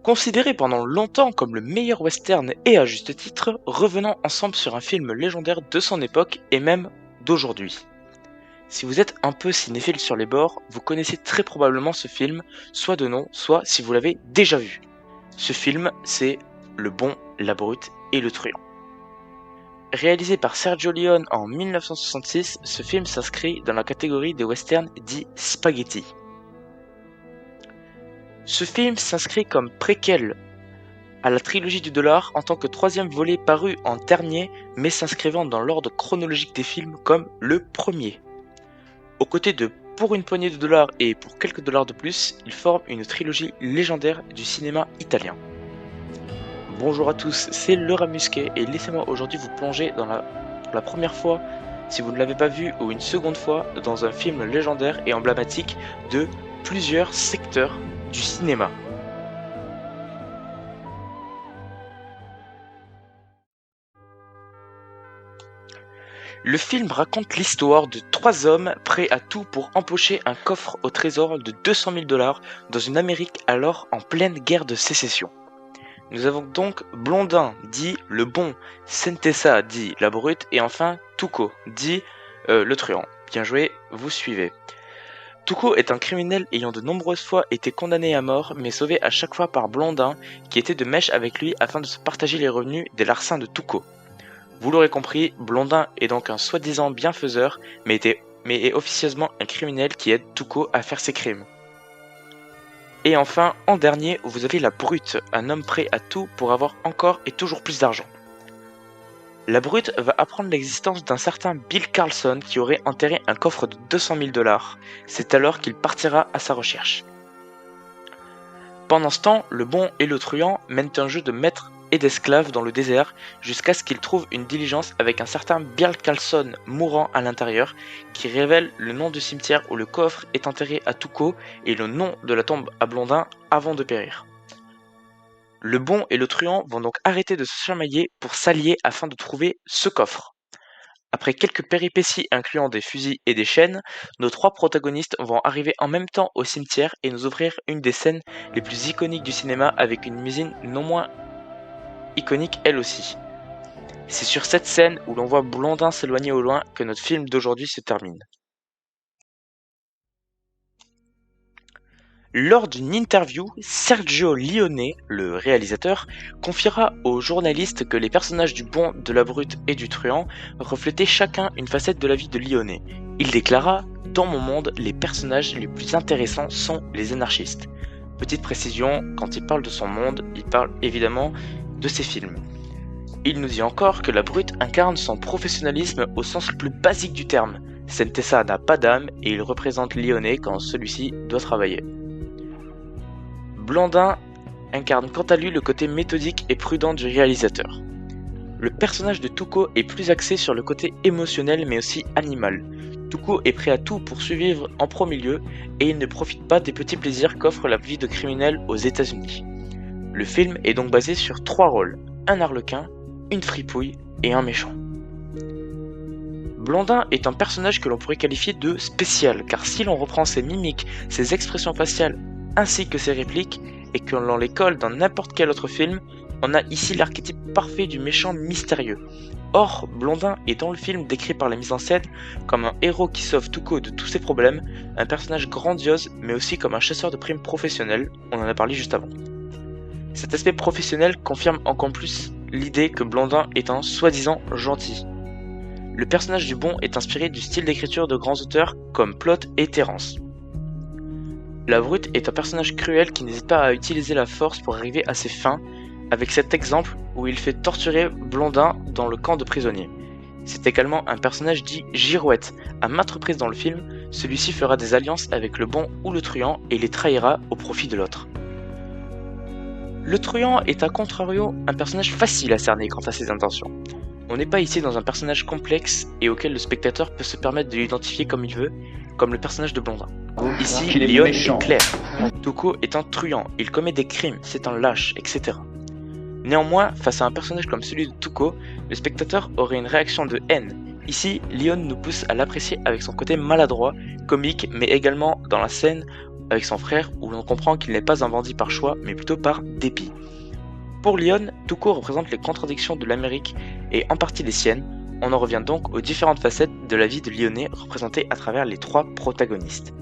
Considéré pendant longtemps comme le meilleur western et à juste titre, revenons ensemble sur un film légendaire de son époque et même d'aujourd'hui. Si vous êtes un peu cinéphile sur les bords, vous connaissez très probablement ce film, soit de nom, soit si vous l'avez déjà vu. Ce film, c'est Le Bon, la Brute et le Truand. Réalisé par Sergio Leone en 1966, ce film s'inscrit dans la catégorie des westerns dits spaghetti. Ce film s'inscrit comme préquel à la trilogie du dollar en tant que troisième volet paru en dernier, mais s'inscrivant dans l'ordre chronologique des films comme le premier. Aux côtés de Pour une poignée de dollars et Pour quelques dollars de plus, il forme une trilogie légendaire du cinéma italien. Bonjour à tous, c'est Le Rat Musqué et laissez-moi aujourd'hui vous plonger pour la première fois, si vous ne l'avez pas vu, ou une seconde fois, dans un film légendaire et emblématique de plusieurs secteurs du cinéma. Le film raconte l'histoire de trois hommes prêts à tout pour empocher un coffre au trésor de 200 000 $ dans une Amérique alors en pleine guerre de sécession. Nous avons donc Blondin, dit le bon, Sentessa, dit la brute, et enfin Tuco, dit le truand. Bien joué, vous suivez. Tuco est un criminel ayant de nombreuses fois été condamné à mort, mais sauvé à chaque fois par Blondin, qui était de mèche avec lui afin de se partager les revenus des larcins de Tuco. Vous l'aurez compris, Blondin est donc un soi-disant bienfaiseur, mais est officieusement un criminel qui aide Tuco à faire ses crimes. Et enfin, en dernier, vous avez la brute, un homme prêt à tout pour avoir encore et toujours plus d'argent. La brute va apprendre l'existence d'un certain Bill Carlson qui aurait enterré un coffre de 200 000 $. C'est alors qu'il partira à sa recherche. Pendant ce temps, le bon et le truand mènent un jeu de maître et d'esclaves dans le désert jusqu'à ce qu'ils trouvent une diligence avec un certain Bill Carlson mourant à l'intérieur qui révèle le nom du cimetière où le coffre est enterré à Tuco et le nom de la tombe à Blondin avant de périr. Le bon et le truand vont donc arrêter de se chamailler pour s'allier afin de trouver ce coffre. Après quelques péripéties incluant des fusils et des chaînes, nos trois protagonistes vont arriver en même temps au cimetière et nous offrir une des scènes les plus iconiques du cinéma avec une musique non moins iconique elle aussi. C'est sur cette scène où l'on voit Blondin s'éloigner au loin que notre film d'aujourd'hui se termine. Lors d'une interview, Sergio Leone, le réalisateur, confiera aux journalistes que les personnages du bon, de la brute et du truand reflétaient chacun une facette de la vie de Leone. Il déclara « Dans mon monde, les personnages les plus intéressants sont les anarchistes ». Petite précision, quand il parle de son monde, il parle évidemment de ses films. Il nous dit encore que la brute incarne son professionnalisme au sens le plus basique du terme. Sentessa n'a pas d'âme et il représente Leone quand celui-ci doit travailler. Blondin incarne quant à lui le côté méthodique et prudent du réalisateur. Le personnage de Tuco est plus axé sur le côté émotionnel mais aussi animal. Tuco est prêt à tout pour survivre en premier lieu et il ne profite pas des petits plaisirs qu'offre la vie de criminel aux États-Unis. Le film est donc basé sur trois rôles, un arlequin, une fripouille et un méchant. Blondin est un personnage que l'on pourrait qualifier de spécial, car si l'on reprend ses mimiques, ses expressions faciales ainsi que ses répliques, et que l'on les colle dans n'importe quel autre film, on a ici l'archétype parfait du méchant mystérieux. Or, Blondin est dans le film décrit par la mise en scène comme un héros qui sauve Tuco de tous ses problèmes, un personnage grandiose, mais aussi comme un chasseur de primes professionnel, on en a parlé juste avant. Cet aspect professionnel confirme encore plus l'idée que Blondin est un soi-disant gentil. Le personnage du bon est inspiré du style d'écriture de grands auteurs comme Plot et Terence. La brute est un personnage cruel qui n'hésite pas à utiliser la force pour arriver à ses fins, avec cet exemple où il fait torturer Blondin dans le camp de prisonniers. C'est également un personnage dit girouette. À maintes reprises dans le film, celui-ci fera des alliances avec le bon ou le truand et les trahira au profit de l'autre. Le truand est à contrario un personnage facile à cerner quant à ses intentions. On n'est pas ici dans un personnage complexe et auquel le spectateur peut se permettre de l'identifier comme il veut, comme le personnage de Blondin. Ici, Leone est clair. Tuco est un truand, il commet des crimes, c'est un lâche, etc. Néanmoins, face à un personnage comme celui de Tuco, le spectateur aurait une réaction de haine. Ici, Leone nous pousse à l'apprécier avec son côté maladroit, comique, mais également dans la scène avec son frère où l'on comprend qu'il n'est pas un bandit par choix mais plutôt par dépit. Pour Leon, Tuco représente les contradictions de l'Amérique et en partie les siennes. On en revient donc aux différentes facettes de la vie de Lyonnais représentées à travers les trois protagonistes.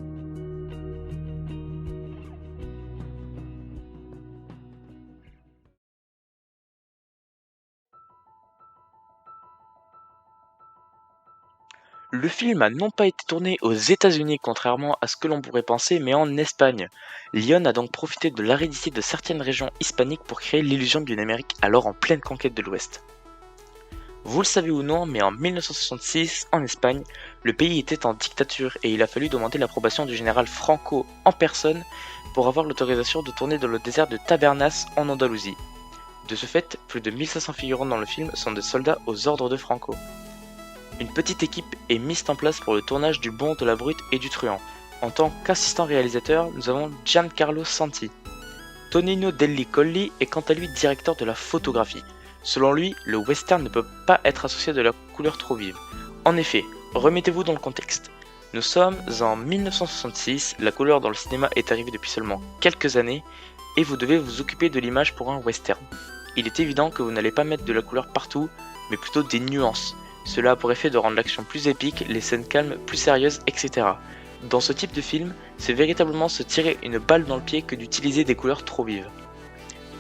Le film a non pas été tourné aux États-Unis contrairement à ce que l'on pourrait penser, mais en Espagne. Lyon a donc profité de l'aridité de certaines régions hispaniques pour créer l'illusion d'une Amérique alors en pleine conquête de l'Ouest. Vous le savez ou non, mais en 1966, en Espagne, le pays était en dictature et il a fallu demander l'approbation du général Franco en personne pour avoir l'autorisation de tourner dans le désert de Tabernas en Andalousie. De ce fait, plus de 1500 figurants dans le film sont des soldats aux ordres de Franco. Une petite équipe est mise en place pour le tournage du Bon, de la Brute et du Truand. En tant qu'assistant réalisateur, nous avons Giancarlo Santi. Tonino Delli Colli est quant à lui directeur de la photographie. Selon lui, le western ne peut pas être associé de la couleur trop vive. En effet, remettez-vous dans le contexte. Nous sommes en 1966, la couleur dans le cinéma est arrivée depuis seulement quelques années, et vous devez vous occuper de l'image pour un western. Il est évident que vous n'allez pas mettre de la couleur partout, mais plutôt des nuances. Cela a pour effet de rendre l'action plus épique, les scènes calmes plus sérieuses, etc. Dans ce type de film, c'est véritablement se tirer une balle dans le pied que d'utiliser des couleurs trop vives.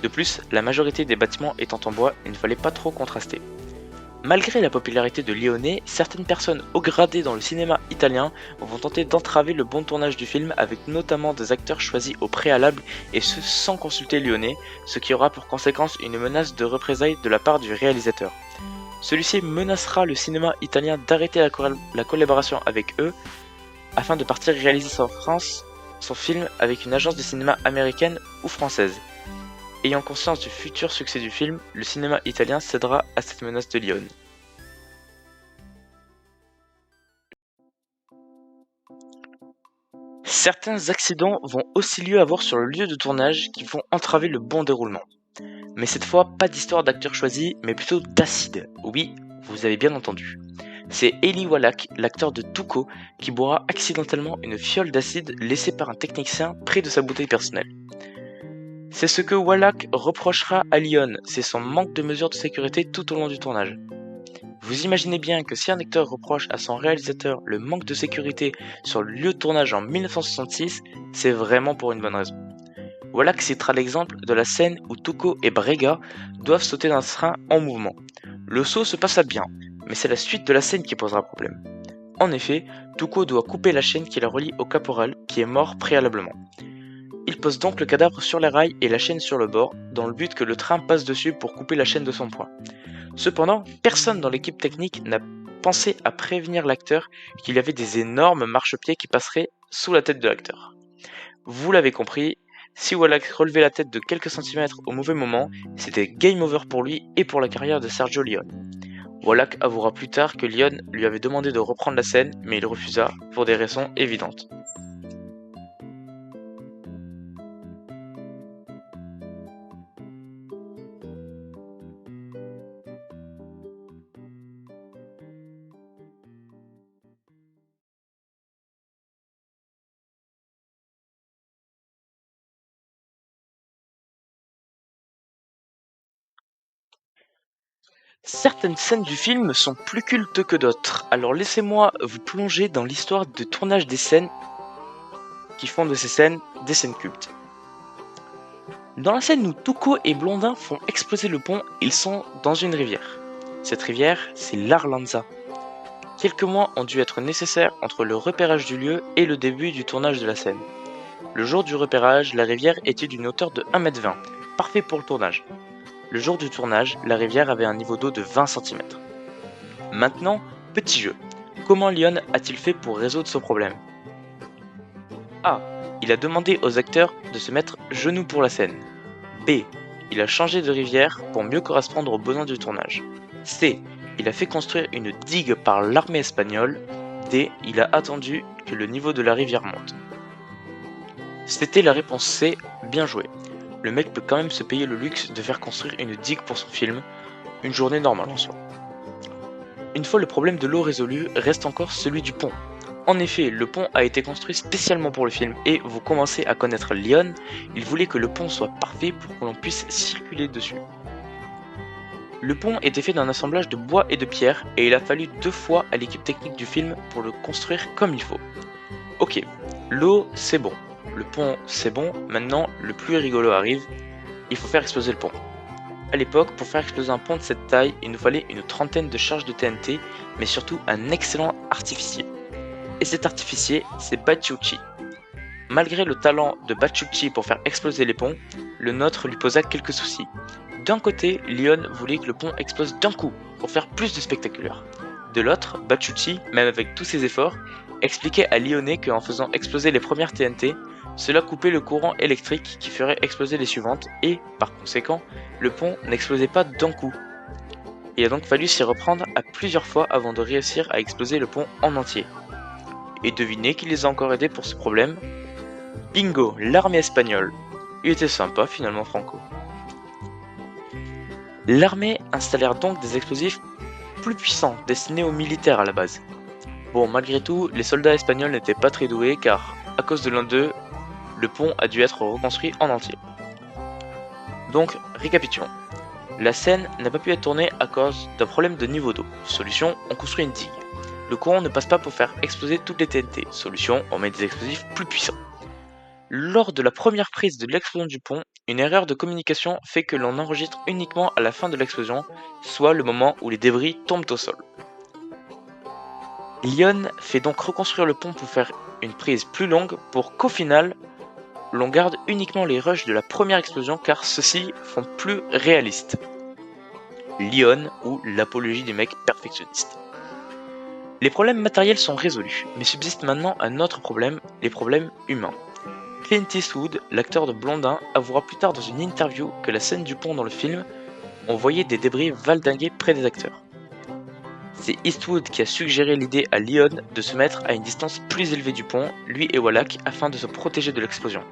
De plus, la majorité des bâtiments étant en bois, il ne fallait pas trop contraster. Malgré la popularité de Lyonnais, certaines personnes haut gradées dans le cinéma italien vont tenter d'entraver le bon tournage du film avec notamment des acteurs choisis au préalable et ce sans consulter Lyonnais, ce qui aura pour conséquence une menace de représailles de la part du réalisateur. Celui-ci menacera le cinéma italien d'arrêter la collaboration avec eux afin de partir réaliser en France son film avec une agence de cinéma américaine ou française. Ayant conscience du futur succès du film, le cinéma italien cédera à cette menace de Lyon. Certains accidents vont aussi lieu avoir sur le lieu de tournage qui vont entraver le bon déroulement. Mais cette fois, pas d'histoire d'acteur choisi, mais plutôt d'acide. Oui, vous avez bien entendu. C'est Eli Wallach, l'acteur de Tuco, qui boira accidentellement une fiole d'acide laissée par un technicien près de sa bouteille personnelle. C'est ce que Wallach reprochera à Lyon, c'est son manque de mesures de sécurité tout au long du tournage. Vous imaginez bien que si un acteur reproche à son réalisateur le manque de sécurité sur le lieu de tournage en 1966, c'est vraiment pour une bonne raison. Wallach citera l'exemple de la scène où Tuco et Brega doivent sauter d'un train en mouvement. Le saut se passa bien, mais c'est la suite de la scène qui posera problème. En effet, Tuco doit couper la chaîne qui la relie au caporal, qui est mort préalablement. Il pose donc le cadavre sur les rails et la chaîne sur le bord, dans le but que le train passe dessus pour couper la chaîne de son poing. Cependant, personne dans l'équipe technique n'a pensé à prévenir l'acteur qu'il y avait des énormes marchepieds qui passeraient sous la tête de l'acteur. Vous l'avez compris, si Wallach relevait la tête de quelques centimètres au mauvais moment, c'était game over pour lui et pour la carrière de Sergio Leone. Wallach avouera plus tard que Leone lui avait demandé de reprendre la scène, mais il refusa pour des raisons évidentes. Certaines scènes du film sont plus cultes que d'autres, alors laissez-moi vous plonger dans l'histoire de tournage des scènes qui font de ces scènes des scènes cultes. Dans la scène où Tuco et Blondin font exploser le pont, ils sont dans une rivière. Cette rivière, c'est l'Arlanza. Quelques mois ont dû être nécessaires entre le repérage du lieu et le début du tournage de la scène. Le jour du repérage, la rivière était d'une hauteur de 1,20 m, parfait pour le tournage. Le jour du tournage, la rivière avait un niveau d'eau de 20 cm. Maintenant, petit jeu. Comment Lyon a-t-il fait pour résoudre ce problème? A. Il a demandé aux acteurs de se mettre genoux pour la scène. B. Il a changé de rivière pour mieux correspondre aux besoins du tournage. C. Il a fait construire une digue par l'armée espagnole. D. Il a attendu que le niveau de la rivière monte. C'était la réponse C, bien joué. Le mec peut quand même se payer le luxe de faire construire une digue pour son film, une journée normale en soi. Une fois le problème de l'eau résolu, reste encore celui du pont. En effet, le pont a été construit spécialement pour le film et vous commencez à connaître Leon, il voulait que le pont soit parfait pour que l'on puisse circuler dessus. Le pont était fait d'un assemblage de bois et de pierre et il a fallu 2 fois à l'équipe technique du film pour le construire comme il faut. Ok, l'eau c'est bon, le pont c'est bon, maintenant le plus rigolo arrive, il faut faire exploser le pont. A l'époque, pour faire exploser un pont de cette taille, il nous fallait une trentaine de charges de TNT, mais surtout un excellent artificier. Et cet artificier, c'est Baciucci. Malgré le talent de Baciucci pour faire exploser les ponts, le nôtre lui posa quelques soucis. D'un côté, Leon voulait que le pont explose d'un coup, pour faire plus de spectaculaire. De l'autre, Baciucci, même avec tous ses efforts, expliquait à Lyonnais qu'en faisant exploser les premières TNT, cela coupait le courant électrique qui ferait exploser les suivantes et, par conséquent, le pont n'explosait pas d'un coup. Il a donc fallu s'y reprendre à plusieurs fois avant de réussir à exploser le pont en entier. Et devinez qui les a encore aidés pour ce problème? Bingo, l'armée espagnole. Il était sympa finalement Franco. L'armée installèrent donc des explosifs plus puissants destinés aux militaires à la base. Bon, malgré tout, les soldats espagnols n'étaient pas très doués car, à cause de l'un d'eux, le pont a dû être reconstruit en entier. Donc, récapitulons. La scène n'a pas pu être tournée à cause d'un problème de niveau d'eau. Solution, on construit une digue. Le courant ne passe pas pour faire exploser toutes les TNT. Solution, on met des explosifs plus puissants. Lors de la première prise de l'explosion du pont, une erreur de communication fait que l'on enregistre uniquement à la fin de l'explosion, soit le moment où les débris tombent au sol. Leon fait donc reconstruire le pont pour faire une prise plus longue pour qu'au final, l'on garde uniquement les rushs de la première explosion car ceux-ci font plus réalistes. Leon ou l'apologie du mec perfectionniste. Les problèmes matériels sont résolus, mais subsiste maintenant un autre problème, les problèmes humains. Clint Eastwood, l'acteur de Blondin, avouera plus tard dans une interview que la scène du pont dans le film, on voyait des débris valdinguer près des acteurs. C'est Eastwood qui a suggéré l'idée à Leon de se mettre à une distance plus élevée du pont, lui et Wallach, afin de se protéger de l'explosion.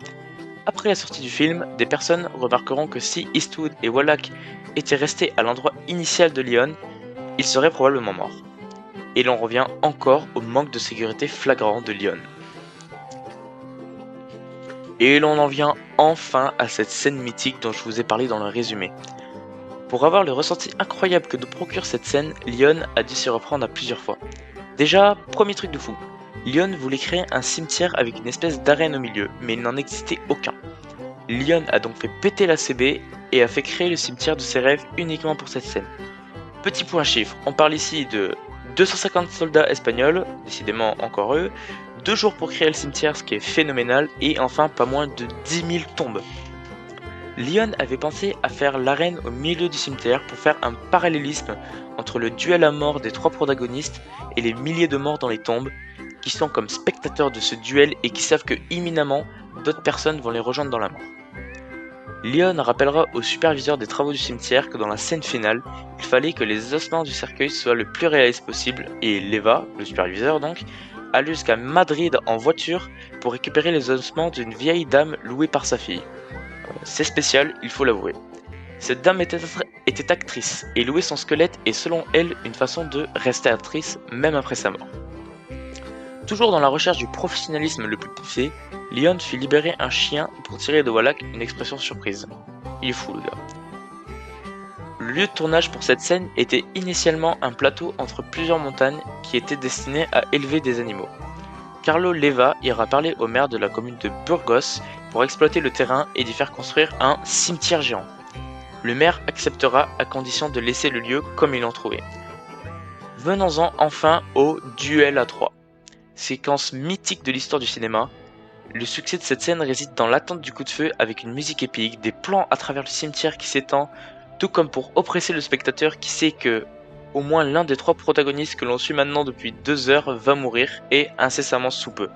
Après la sortie du film, des personnes remarqueront que si Eastwood et Wallach étaient restés à l'endroit initial de Leon, ils seraient probablement morts. Et l'on revient encore au manque de sécurité flagrant de Leon. Et l'on en vient enfin à cette scène mythique dont je vous ai parlé dans le résumé. Pour avoir le ressenti incroyable que nous procure cette scène, Leon a dû s'y reprendre à plusieurs fois. Déjà, premier truc de fou, Leon voulait créer un cimetière avec une espèce d'arène au milieu, mais il n'en existait aucun. Leon a donc fait péter la CB et a fait créer le cimetière de ses rêves uniquement pour cette scène. Petit point chiffre, on parle ici de 250 soldats espagnols, décidément encore eux, 2 jours pour créer le cimetière, ce qui est phénoménal, et enfin pas moins de 10 000 tombes. Leon avait pensé à faire l'arène au milieu du cimetière pour faire un parallélisme entre le duel à mort des 3 protagonistes et les milliers de morts dans les tombes, qui sont comme spectateurs de ce duel et qui savent que imminemment d'autres personnes vont les rejoindre dans la mort. Leon rappellera au superviseur des travaux du cimetière que dans la scène finale, il fallait que les ossements du cercueil soient le plus réalistes possible et Leva, le superviseur donc, allait jusqu'à Madrid en voiture pour récupérer les ossements d'une vieille dame louée par sa fille. C'est spécial, il faut l'avouer. Cette dame était actrice et louer son squelette est selon elle une façon de rester actrice même après sa mort. Toujours dans la recherche du professionnalisme le plus poussé, Leon fit libérer un chien pour tirer de Wallach une expression surprise. Il est fou le gars. Le lieu de tournage pour cette scène était initialement un plateau entre plusieurs montagnes qui était destiné à élever des animaux. Carlo Leva ira parler au maire de la commune de Burgos pour exploiter le terrain et d'y faire construire un cimetière géant. Le maire acceptera à condition de laisser le lieu comme ils l'ont trouvé. Venons-en enfin au duel à 3. Séquence mythique de l'histoire du cinéma. Le succès de cette scène réside dans l'attente du coup de feu avec une musique épique, des plans à travers le cimetière qui s'étend, tout comme pour oppresser le spectateur qui sait que au moins l'un des 3 protagonistes que l'on suit maintenant depuis 2 heures va mourir et incessamment sous peu.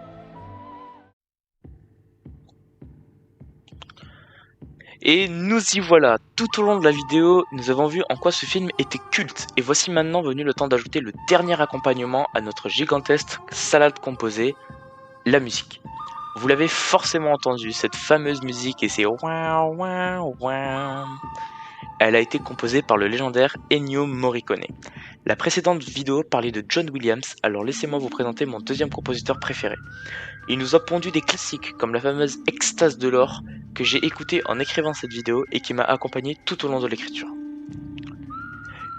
Et nous y voilà, tout au long de la vidéo, nous avons vu en quoi ce film était culte, et voici maintenant venu le temps d'ajouter le dernier accompagnement à notre gigantesque salade composée, la musique. Vous l'avez forcément entendu, cette fameuse musique et c'est waouh waouh waouh. Elle a été composée par le légendaire Ennio Morricone. La précédente vidéo parlait de John Williams, alors laissez-moi vous présenter mon deuxième compositeur préféré. Il nous a pondu des classiques comme la fameuse Extase de l'or que j'ai écouté en écrivant cette vidéo et qui m'a accompagné tout au long de l'écriture.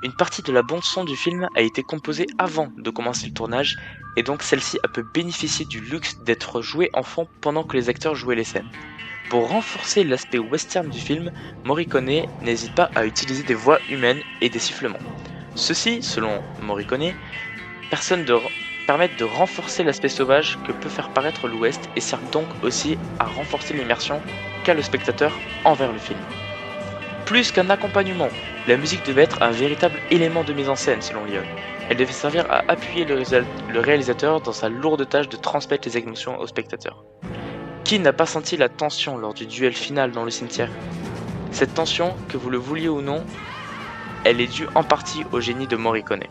Une partie de la bande-son du film a été composée avant de commencer le tournage et donc celle-ci a pu bénéficier du luxe d'être jouée en fond pendant que les acteurs jouaient les scènes. Pour renforcer l'aspect western du film, Morricone n'hésite pas à utiliser des voix humaines et des sifflements. Ceci, selon Morricone, permettent de renforcer l'aspect sauvage que peut faire paraître l'Ouest et servent donc aussi à renforcer l'immersion qu'a le spectateur envers le film. Plus qu'un accompagnement, la musique devait être un véritable élément de mise en scène selon Leone. Elle devait servir à appuyer le réalisateur dans sa lourde tâche de transmettre les émotions au spectateur. Qui n'a pas senti la tension lors du duel final dans le cimetière? Cette tension, que vous le vouliez ou non, elle est due en partie au génie de Morricone.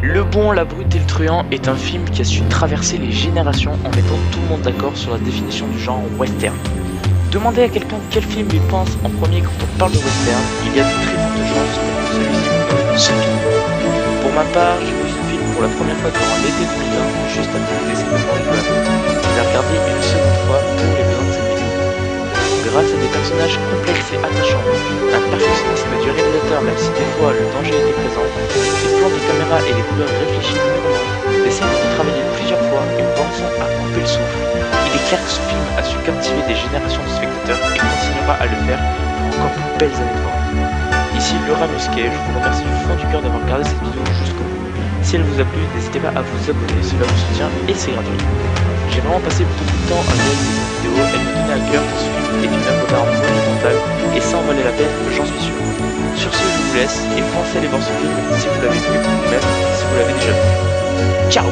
Le bon, la brute et le truand est un film qui a su traverser les générations en mettant tout le monde d'accord sur la définition du genre western. Demandez à quelqu'un quel film il pense en premier quand on parle de western, il y a de très fortes chances que celui-ci vous donne ce film. Pour ma part, j'ai vu ce film pour la première fois durant l'été 2020, juste après le décès de Morricone. Je l'ai regardé une seconde fois pour les besoins de cette vidéo. Grâce à des personnages complexes et attachants, un perfectionnisme du réalisateur même si des fois le danger était présent, les plans de caméra et les couleurs réfléchies mûrement, des scènes retravaillées plusieurs fois, une bande-son à couper le souffle. Il est clair que ce film a su captiver des générations de spectateurs et continuera à le faire pour encore plus belles années devant nous. Ici Laura Musquet, je vous remercie du fond du cœur d'avoir regardé cette vidéo jusqu'au bout. Si elle vous a plu, n'hésitez pas à vous abonner, cela vous soutient et c'est gratuit. J'ai vraiment passé beaucoup de temps à réaliser cette vidéo, elle me tenait à cœur car ce film est une œuvre d'art monumentale et ça en valait la peine, j'en suis sûr. Sur ce, je vous laisse et pensez à aller voir ce film si vous l'avez vu ou même si vous l'avez déjà vu. Ciao!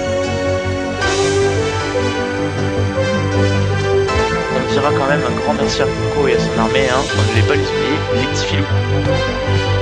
On dira quand même un grand merci à Foucault et à son armée, on ne les pas les oublier, les petits filous.